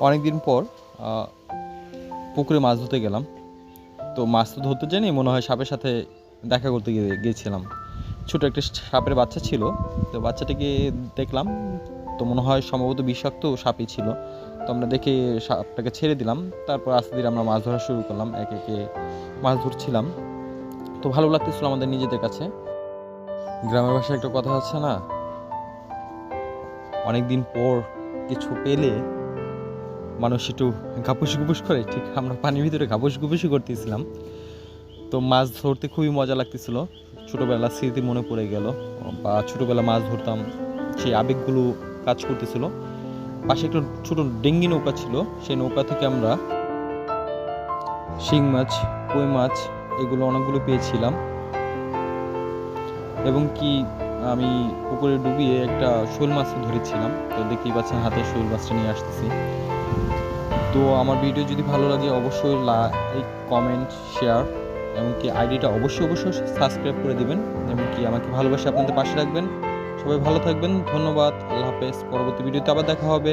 অনেক দিন পর পুকুরে মাছ ধরতে গেলাম। তো মাছ তো ধরতে জানি, মনে হয় সাপের সাথে দেখা করতে গিয়েছিলাম। ছোটো একটা সাপের বাচ্চা ছিল, তো বাচ্চাটাকে দেখলাম, তো মনে হয় সম্ভবত বিষাক্ত সাপই ছিল। তো আমরা দেখে সাপটাকে ছেড়ে দিলাম। তারপর আস্তে ধীরে আমরা মাছ ধরা শুরু করলাম, একে একে মাছ ধরছিলাম। তো ভালো লাগতেছিল আমাদের নিজেদের কাছে। গ্রামের ভাষায় একটা কথা আছে না, অনেক দিন পর কিছু পেলে মানুষ একটু ঘাপুসি ঘুপুস করে, ঠিক আমরা পানির ভিতরে ঘাপুসি ঘুপুসি করতেছিলাম। তো মাছ ধরতে খুবই মজা লাগতেছিল। ছোটোবেলার স্মৃতি মনে পড়ে গেল, বা ছোটোবেলা মাছ ধরতাম সেই আবেগগুলো কাজ করতেছিল। পাশে একটা ছোটো ডেঙ্গি নৌকা ছিল, সেই নৌকা থেকে আমরা শিং মাছ, কই মাছ এগুলো অনেকগুলো পেয়েছিলাম। এবং কি আমি পুকুরে ডুবিয়ে একটা শোল মাছ ধরেছিলাম। তো দেখতেই পাচ্ছেন হাতে শোল মাছটা নিয়ে আসতেছি। তো আমার ভিডিও যদি ভালো লাগে অবশ্যই লাইক, কমেন্ট, শেয়ার, এমনকি আইডিটা অবশ্যই সাবস্ক্রাইব করে দেবেন। এমনকি আমাকে ভালোবাসে আপনাদের পাশে রাখবেন। সবাই ভালো থাকবেন, ধন্যবাদ, আল্লাহ হাফেজ। পরবর্তী ভিডিওতে আবার দেখা হবে।